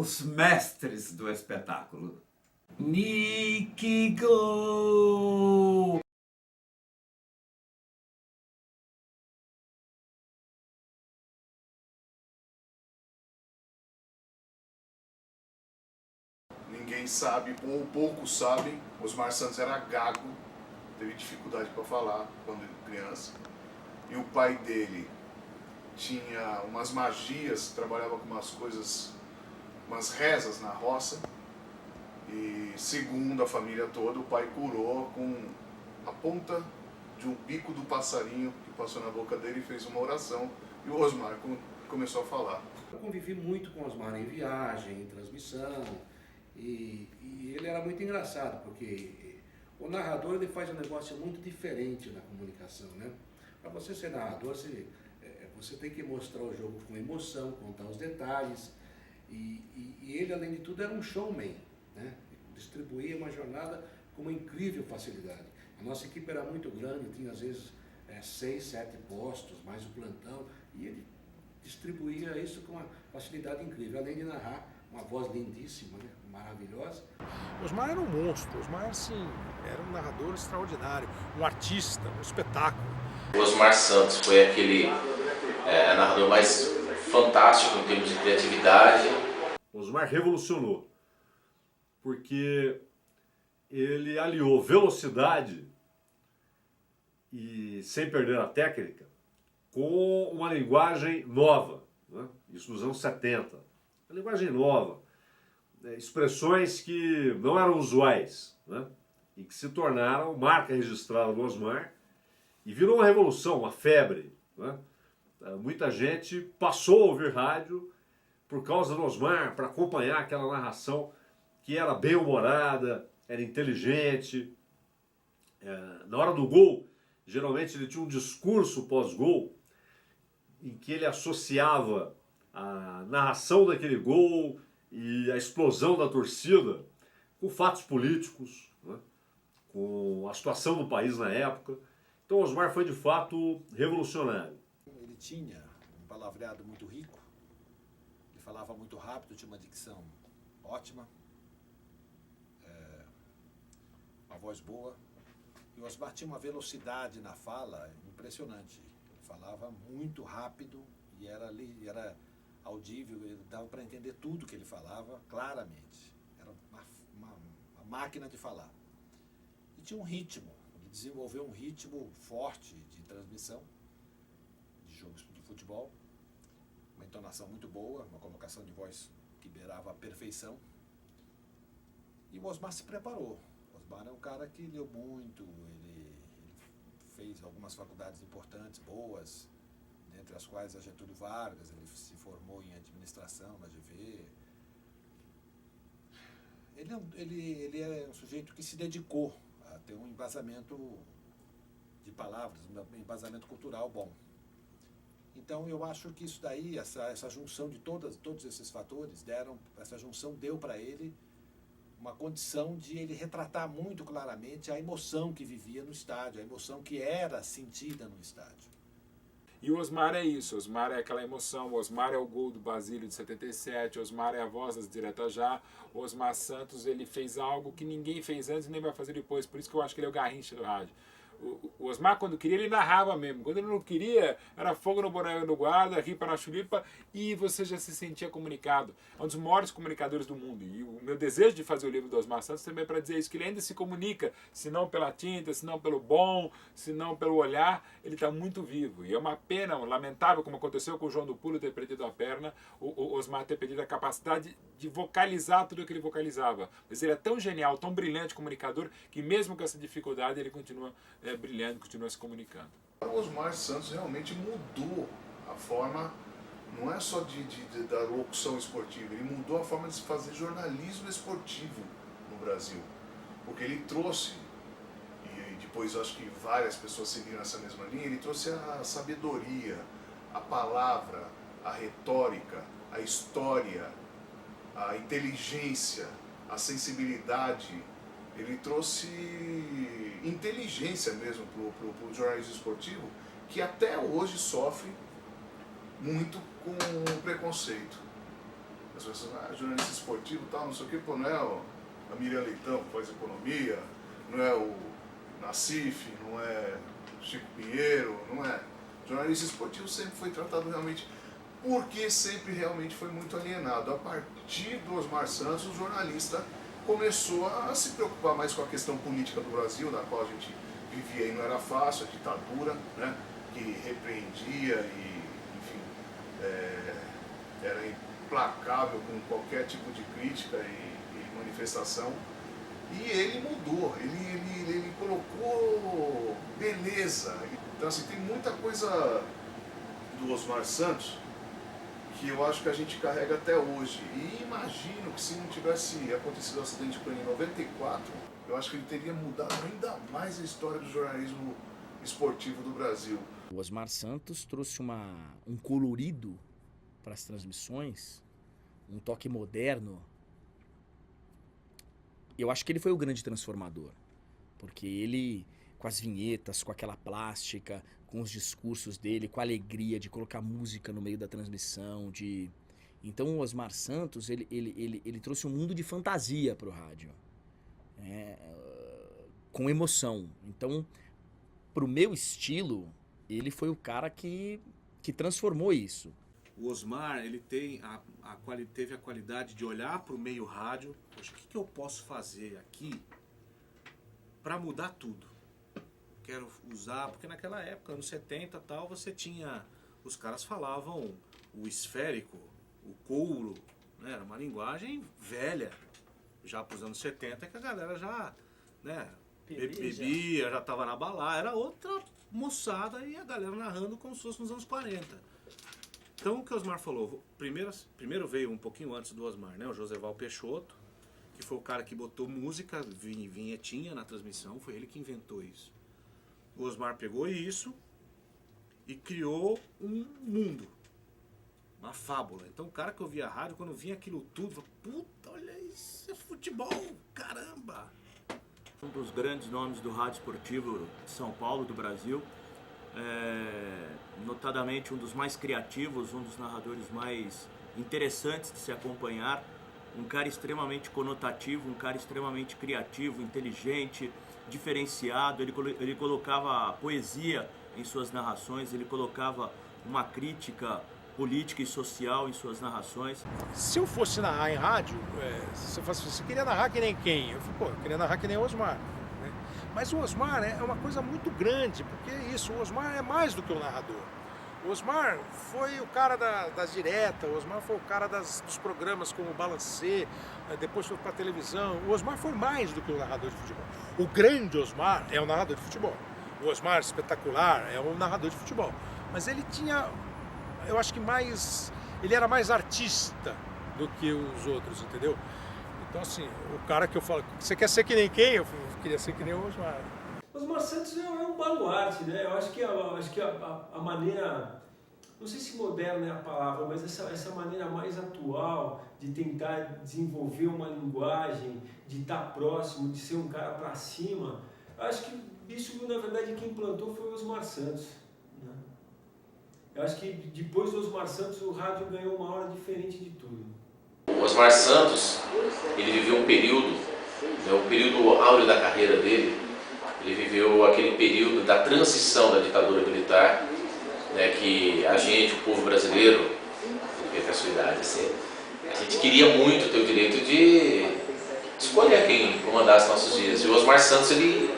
os mestres do espetáculo. Nick Go! Ninguém sabe, ou poucos sabem, Osmar Santos era gago, teve dificuldade para falar quando criança. E o pai dele tinha umas magias, trabalhava com umas coisas, umas rezas na roça. E segundo a família toda, o pai curou com a ponta de um bico do passarinho que passou na boca dele e fez uma oração. E o Osmar começou a falar. Eu convivi muito com o Osmar em viagem, em transmissão, e ele era muito engraçado, porque o narrador ele faz um negócio muito diferente na comunicação, né? Para você ser narrador, você tem que mostrar o jogo com emoção, contar os detalhes, e ele, além de tudo, era um showman, né? Distribuía uma jornada com uma incrível facilidade. A nossa equipe era muito grande, tinha às vezes 6, 7 postos, mais o plantão, e ele distribuía isso com uma facilidade incrível, além de narrar uma voz lindíssima, né? Maravilhosa. Osmar era um monstro, Osmar assim, era um narrador extraordinário, um artista, um espetáculo. O Osmar Santos foi aquele narrador mais fantástico em termos de criatividade. Osmar revolucionou, porque ele aliou velocidade e sem perder a técnica com uma linguagem nova, né? Isso nos anos 70. Uma linguagem nova, expressões que não eram usuais, né? E que se tornaram marca registrada do Osmar e virou uma revolução, uma febre, né? Muita gente passou a ouvir rádio por causa do Osmar, para acompanhar aquela narração que era bem-humorada, era inteligente. Na hora do gol, geralmente ele tinha um discurso pós-gol em que ele associava a narração daquele gol e a explosão da torcida com fatos políticos, né? Com a situação do país na época. Então Osmar foi de fato revolucionário. Ele tinha um palavreado muito rico, ele falava muito rápido, tinha uma dicção ótima, uma voz boa. E o Osmar tinha uma velocidade na fala impressionante. Ele falava muito rápido e era audível, dava para entender tudo que ele falava claramente. Era uma máquina de falar. E tinha um ritmo, ele desenvolveu um ritmo forte de transmissão de jogos de futebol, uma entonação muito boa, uma colocação de voz que beirava a perfeição. E o Osmar se preparou. O Osmar é um cara que leu muito, ele fez algumas faculdades importantes, boas, dentre as quais a Getúlio Vargas, ele se formou em administração na GV. Ele é um sujeito que se dedicou a ter um embasamento de palavras, um embasamento cultural bom. Então eu acho que isso daí, essa junção de todos esses fatores, essa junção deu para ele uma condição de ele retratar muito claramente a emoção que vivia no estádio, a emoção que era sentida no estádio. E o Osmar é isso, o Osmar é aquela emoção, o Osmar é o gol do Basílio de 77, o Osmar é a voz das Direta Já, o Osmar Santos ele fez algo que ninguém fez antes e nem vai fazer depois, por isso que eu acho que ele é o Garrincha do rádio. O Osmar, quando queria, ele narrava mesmo. Quando ele não queria, era fogo no boneco do guarda, ripa na chulipa, e você já se sentia comunicado. É um dos maiores comunicadores do mundo. E o meu desejo de fazer o livro do Osmar Santos também é para dizer isso, que ele ainda se comunica, se não pela tinta, se não pelo bom, se não pelo olhar, ele está muito vivo. E é uma pena, lamentável, como aconteceu com o João do Pulo ter perdido a perna, o Osmar ter perdido a capacidade de vocalizar tudo o que ele vocalizava. Mas ele é tão genial, tão brilhante comunicador, que mesmo com essa dificuldade, ele continua brilhando, continua se comunicando. O Osmar Santos realmente mudou a forma, não é só da locução esportiva, ele mudou a forma de se fazer jornalismo esportivo no Brasil. Porque ele trouxe, e depois acho que várias pessoas seguiram essa mesma linha, ele trouxe a sabedoria, a palavra, a retórica, a história, a inteligência, a sensibilidade. Ele trouxe inteligência mesmo para o jornalismo esportivo, que até hoje sofre muito com preconceito. As pessoas, jornalista esportivo e tal, não sei o que, pô, não é a Miriam Leitão que faz economia, não é o Nassif, não é o Chico Pinheiro, não é. Jornalista esportivo sempre foi tratado realmente, porque sempre realmente foi muito alienado. A partir do Osmar Santos, o jornalista começou a se preocupar mais com a questão política do Brasil, na qual a gente vivia e não era fácil, a ditadura, né, que repreendia e, enfim, era implacável com qualquer tipo de crítica e manifestação. E ele mudou, ele colocou beleza. Então, assim, tem muita coisa do Osmar Santos que eu acho que a gente carrega até hoje. E imagino que se não tivesse acontecido o acidente com ele em 94, eu acho que ele teria mudado ainda mais a história do jornalismo esportivo do Brasil. O Osmar Santos trouxe um colorido para as transmissões, um toque moderno. Eu acho que ele foi o grande transformador, porque ele, com as vinhetas, com aquela plástica, com os discursos dele, com a alegria de colocar música no meio da transmissão, Então o Osmar Santos, ele trouxe um mundo de fantasia para o rádio, com emoção. Então, para o meu estilo, ele foi o cara que transformou isso. O Osmar, ele teve a qualidade de olhar para o meio rádio. Poxa, o que eu posso fazer aqui para mudar tudo? Quero usar, porque naquela época, anos 70 e tal, você tinha... Os caras falavam o esférico, o couro, né? Era uma linguagem velha. Já para os anos 70, que a galera já, né, bebia, já estava na balada. Era outra moçada e a galera narrando como se fosse nos anos 40. Então o que o Osmar falou, primeiro veio um pouquinho antes do Osmar, né, o Joseval Peixoto, que foi o cara que botou música, vinhetinha na transmissão, foi ele que inventou isso. O Osmar pegou isso e criou um mundo, uma fábula. Então o cara que ouvia a rádio, quando vinha aquilo tudo, falou, puta, olha isso, é futebol, caramba! Um dos grandes nomes do rádio esportivo de São Paulo, do Brasil, notadamente um dos mais criativos, um dos narradores mais interessantes de se acompanhar, um cara extremamente conotativo, um cara extremamente criativo, inteligente, diferenciado. Ele colocava poesia em suas narrações, ele colocava uma crítica política e social em suas narrações. Se eu fosse narrar em rádio, você fala assim, você queria narrar que nem quem? Eu falei, eu queria narrar que nem o Osmar. Mas o Osmar é uma coisa muito grande, porque é isso, o Osmar é mais do que o narrador. O Osmar foi o cara das diretas, o Osmar foi o cara dos programas como o Balancê, depois foi para a televisão. O Osmar foi mais do que o narrador de futebol. O grande Osmar é o narrador de futebol. O Osmar espetacular é o narrador de futebol. Mas ele tinha, eu acho que ele era mais artista do que os outros, entendeu? Então, assim, o cara que eu falo, você quer ser que nem quem? Eu queria ser que nem o Osmar. O Osmar Santos é um baluarte, né? Eu acho que a maneira, não sei se moderna é a palavra, mas essa maneira mais atual de tentar desenvolver uma linguagem, de estar próximo, de ser um cara pra cima, eu acho que isso, na verdade, quem implantou foi o Osmar Santos, né? Eu acho que depois do Osmar Santos o rádio ganhou uma hora diferente de tudo. O Osmar Santos, ele viveu um período, né, o período áureo da carreira dele, ele viveu aquele período da transição da ditadura militar, né, que a gente, o povo brasileiro, vê que a sua idade, assim, a gente queria muito ter o direito de escolher quem comandasse nossos dias. E o Osmar Santos, ele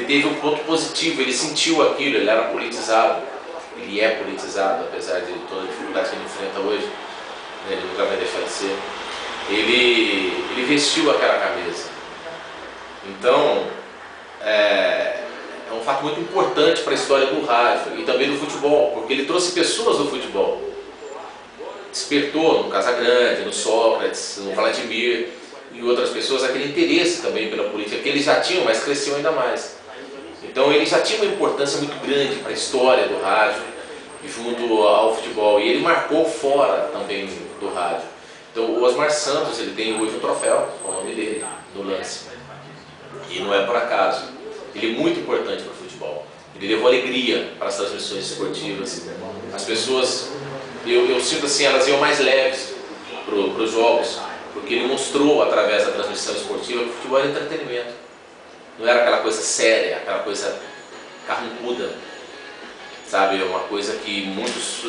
teve um ponto positivo, ele sentiu aquilo, ele era politizado, ele é politizado, apesar de toda a dificuldade que ele enfrenta hoje. Ele nunca vai deixar de ser. Ele vestiu aquela camisa. Então, é um fato muito importante para a história do rádio e também do futebol, porque ele trouxe pessoas do futebol. Despertou no Casagrande, no Sócrates, no Vladimir e outras pessoas aquele interesse também pela política, que eles já tinham, mas cresceu ainda mais. Então ele já tinha uma importância muito grande para a história do rádio junto ao futebol, e ele marcou fora também do rádio. Então o Osmar Santos, ele tem hoje um troféu com o nome dele no lance, e não é por acaso. Ele é muito importante para o futebol, ele levou alegria para as transmissões esportivas. As pessoas, eu sinto assim, elas iam mais leves para os jogos, porque ele mostrou através da transmissão esportiva que o futebol era entretenimento. Não era aquela coisa séria, aquela coisa carrancuda, sabe? Uma coisa que muitos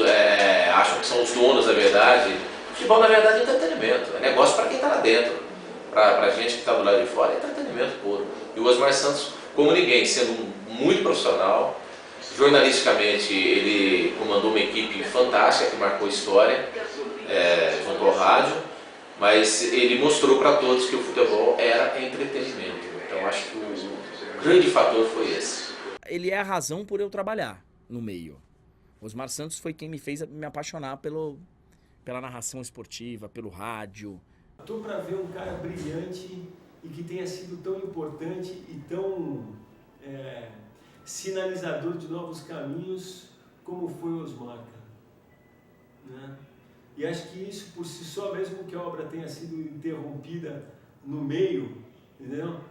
acham que são os donos da verdade. O futebol, na verdade, é entretenimento, é negócio para quem está lá dentro. Para a gente que está do lado de fora, é entretenimento puro. E o Osmar Santos, como ninguém, sendo muito profissional, jornalisticamente ele comandou uma equipe fantástica que marcou história junto ao rádio, mas ele mostrou para todos que o futebol era entretenimento. Então acho que o grande fator foi esse. Ele é a razão por eu trabalhar no meio. Osmar Santos foi quem me fez me apaixonar pela narração esportiva, pelo rádio. Estou para ver um cara brilhante e que tenha sido tão importante e tão sinalizador de novos caminhos como foi o Osmar, né? E acho que isso por si só, mesmo que a obra tenha sido interrompida no meio, entendeu?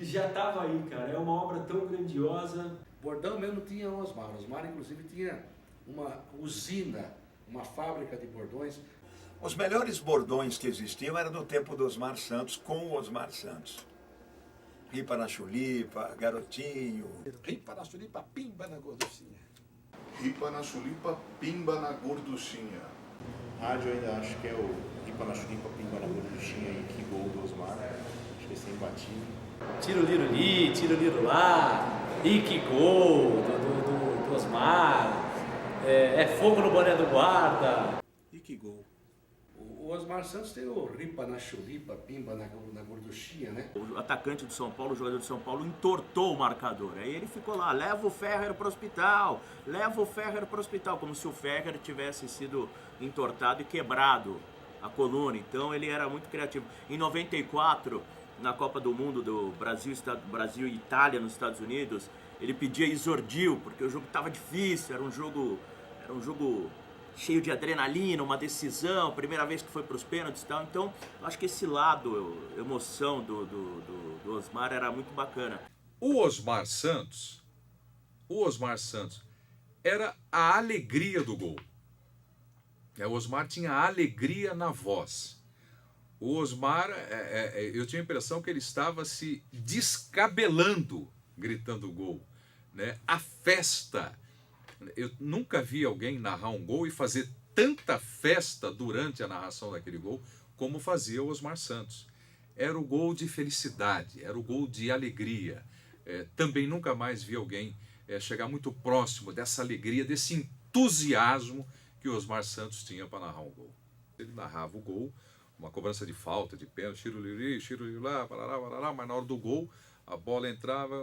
Já estava aí, cara. É uma obra tão grandiosa. Bordão mesmo tinha o Osmar. O Osmar, inclusive, tinha uma usina, uma fábrica de bordões. Os melhores bordões que existiam eram no tempo do Osmar Santos, com o Osmar Santos. Ripa na chulipa, garotinho. Ripa na chulipa, pimba na gorduchinha. Ripa na chulipa, pimba na gorduchinha. Rádio eu ainda acho que é o Ripa na chulipa, pimba na gorduchinha e que gol do Osmar. Acho que esse é imbatível. Tiro liro li, tiro liro lá, e que gol do Osmar. É fogo no boné do guarda. E que gol. O Osmar Santos tem o ripa na chulipa, pimba na gorduchinha, né? O atacante do São Paulo, o jogador do São Paulo, entortou o marcador. Aí ele ficou lá, leva o Ferrer para o hospital, leva o Ferrer para o hospital, como se o Ferrer tivesse sido entortado e quebrado a coluna. Então ele era muito criativo. Em 94, na Copa do Mundo do Brasil e Itália nos Estados Unidos, ele pedia Isordil, porque o jogo estava difícil, era um jogo cheio de adrenalina, uma decisão, primeira vez que foi para os pênaltis e tal. Então, acho que esse lado, emoção do Osmar era muito bacana. O Osmar Santos era a alegria do gol. O Osmar tinha alegria na voz. O Osmar, eu tinha a impressão que ele estava se descabelando gritando gol, né? A festa. Eu nunca vi alguém narrar um gol e fazer tanta festa durante a narração daquele gol como fazia o Osmar Santos. Era o gol de felicidade, era o gol de alegria. Também nunca mais vi alguém chegar muito próximo dessa alegria, desse entusiasmo que o Osmar Santos tinha para narrar um gol. Ele narrava o gol, uma cobrança de falta, de pênalti, tiro lá, mas na hora do gol, a bola entrava,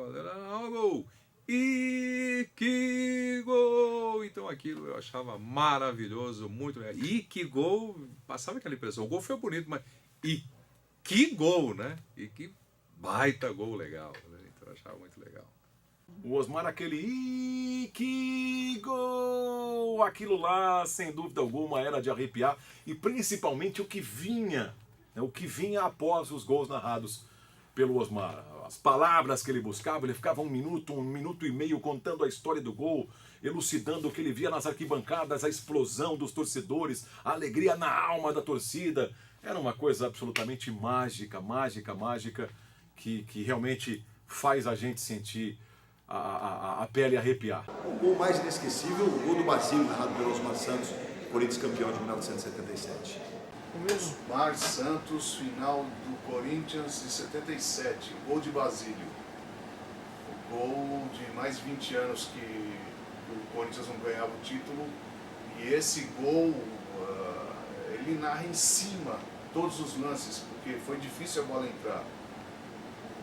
gol! E que gol! Então aquilo eu achava maravilhoso, muito legal. E que gol! Passava aquela impressão, o gol foi bonito, mas e que gol, né? E que baita gol legal, né? Então eu achava muito legal. O Osmar, aquele "Ih, que gol!", aquilo lá, sem dúvida alguma, era de arrepiar, e principalmente o que vinha após os gols narrados pelo Osmar. As palavras que ele buscava, ele ficava um minuto e meio contando a história do gol, elucidando o que ele via nas arquibancadas, a explosão dos torcedores, a alegria na alma da torcida. Era uma coisa absolutamente mágica, que realmente faz a gente sentir a pele arrepiar. O gol mais inesquecível, o gol do Basílio, narrado pelo Osmar Santos, Corinthians campeão de 1977. Osmar Santos, final do Corinthians de 77, o gol de Basílio. O gol de mais de 20 anos que o Corinthians não ganhava o título. E esse gol, ele narra em cima todos os lances, porque foi difícil a bola entrar.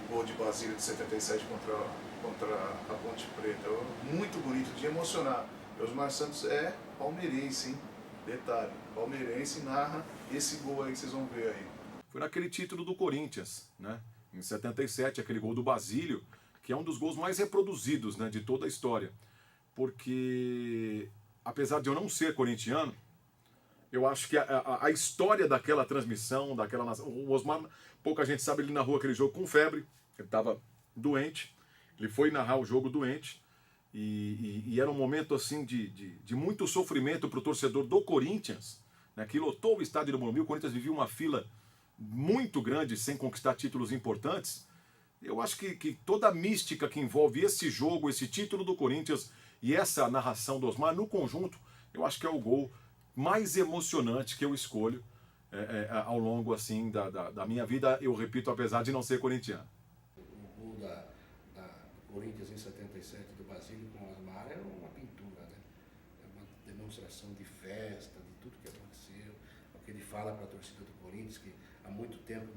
O gol de Basílio de 77 contra a Ponte Preta. Muito bonito, de emocionar. O Osmar Santos é palmeirense, hein? Detalhe, palmeirense, narra esse gol aí que vocês vão ver aí. Foi naquele título do Corinthians, né? Em 77, aquele gol do Basílio, que é um dos gols mais reproduzidos, né, de toda a história. Porque, apesar de eu não ser corintiano, eu acho que a história daquela transmissão, o Osmar, pouca gente sabe, ele narrou aquele jogo com febre, ele estava doente, ele foi narrar o jogo doente, e era um momento assim de muito sofrimento para o torcedor do Corinthians, né, que lotou o estádio do Morumbi. O Corinthians vivia uma fila muito grande sem conquistar títulos importantes. Eu acho que toda a mística que envolve esse jogo, esse título do Corinthians e essa narração do Osmar, no conjunto, eu acho que é o gol mais emocionante que eu escolho ao longo assim da minha vida, eu repito, apesar de não ser corintiano. O gol da Corinthians em 77 do Basílio com o Osmar é uma pintura, né? É uma demonstração de festa, de tudo que aconteceu, o que ele fala para a torcida do Corinthians, que há muito tempo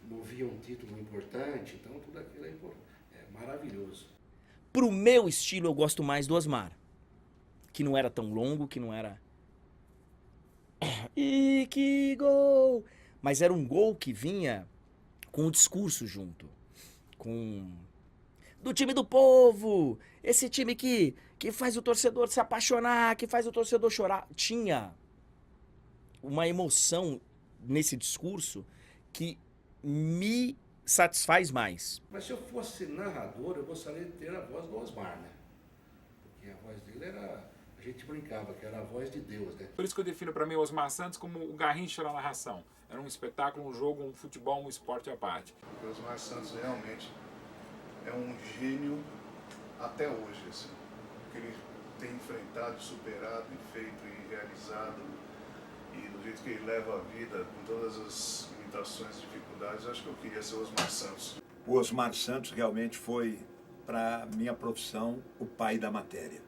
não via um título importante, então tudo aquilo é maravilhoso. Pro meu estilo, eu gosto mais do Osmar. Que não era tão longo, que não era... E que gol! Mas era um gol que vinha com o discurso junto. Com... Do time do povo! Esse time que faz o torcedor se apaixonar, que faz o torcedor chorar. Tinha uma emoção nesse discurso que me satisfaz mais. Mas se eu fosse narrador, eu gostaria de ter a voz do Osmar, né? Porque a voz dele era... A gente brincava que era a voz de Deus, né? Por isso que eu defino para mim o Osmar Santos como o Garrincha da narração. Era um espetáculo, um jogo, um futebol, um esporte à parte. O Osmar Santos realmente é um gênio até hoje, assim. O que ele tem enfrentado, superado, e feito e realizado, e do jeito que ele leva a vida, com todas as limitações e dificuldades, eu acho que eu queria ser o Osmar Santos. O Osmar Santos realmente foi, para minha profissão, o pai da matéria.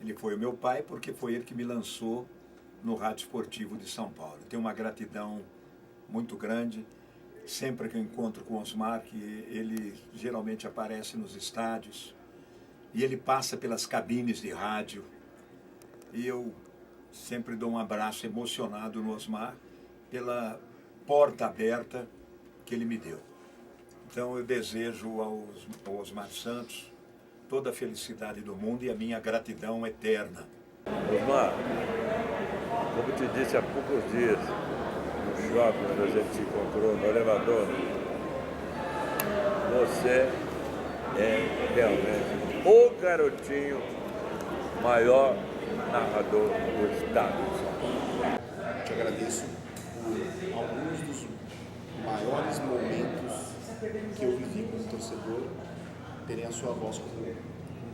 Ele foi o meu pai porque foi ele que me lançou no Rádio Esportivo de São Paulo. Tenho uma gratidão muito grande. Sempre que eu encontro com o Osmar, que ele geralmente aparece nos estádios, e ele passa pelas cabines de rádio, e eu sempre dou um abraço emocionado no Osmar pela porta aberta que ele me deu. Então eu desejo ao Osmar Santos toda a felicidade do mundo e a minha gratidão eterna. Osmar, como te disse há poucos dias, no shopping onde a gente se encontrou, no elevador, você é realmente o garotinho maior narrador do estado de São Paulo. Te agradeço por alguns dos maiores momentos que eu vivi como torcedor, terem a sua voz como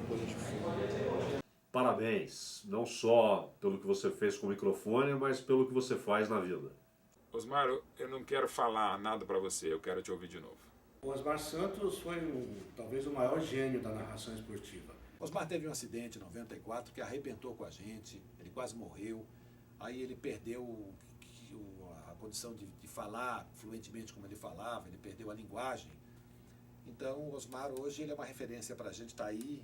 plano de fundo. Parabéns, não só pelo que você fez com o microfone, mas pelo que você faz na vida. Osmar, eu não quero falar nada para você, eu quero te ouvir de novo. O Osmar Santos foi talvez o maior gênio da narração esportiva. Osmar teve um acidente em 94 que arrebentou com a gente, ele quase morreu, aí ele perdeu a condição de falar fluentemente como ele falava, ele perdeu a linguagem. Então o Osmar hoje ele é uma referência para a gente, está aí,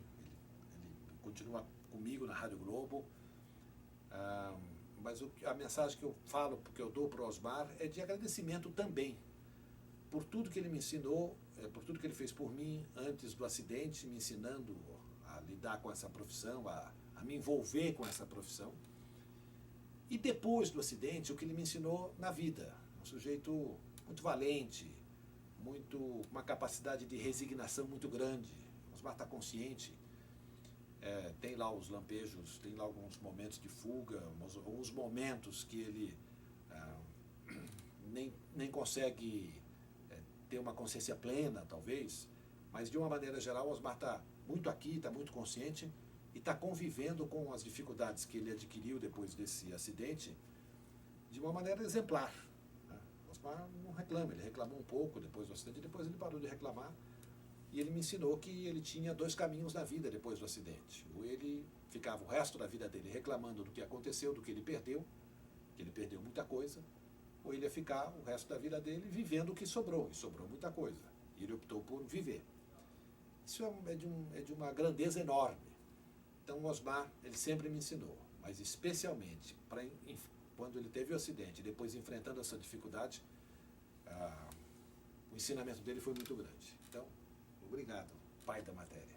ele continua comigo na Rádio Globo, mas a mensagem que eu falo, que eu dou para o Osmar é de agradecimento também, por tudo que ele me ensinou, por tudo que ele fez por mim antes do acidente, me ensinando a lidar com essa profissão, a me envolver com essa profissão. E depois do acidente, o que ele me ensinou na vida. Um sujeito muito valente, uma capacidade de resignação muito grande. O Osmar está consciente, tem lá os lampejos, tem lá alguns momentos de fuga, alguns momentos que ele nem consegue ter uma consciência plena, talvez, mas de uma maneira geral o Osmar está muito aqui, está muito consciente e está convivendo com as dificuldades que ele adquiriu depois desse acidente de uma maneira exemplar. O Osmar não reclama, ele reclamou um pouco depois do acidente, depois ele parou de reclamar e ele me ensinou que ele tinha dois caminhos na vida depois do acidente. Ou ele ficava o resto da vida dele reclamando do que aconteceu, do que ele perdeu muita coisa, ou ele ia ficar o resto da vida dele vivendo o que sobrou, e sobrou muita coisa. E ele optou por viver. Isso é de uma grandeza enorme. Então o Osmar, ele sempre me ensinou, mas especialmente quando ele teve o acidente, depois enfrentando essa dificuldade, o ensinamento dele foi muito grande. Então, obrigado, pai da matéria.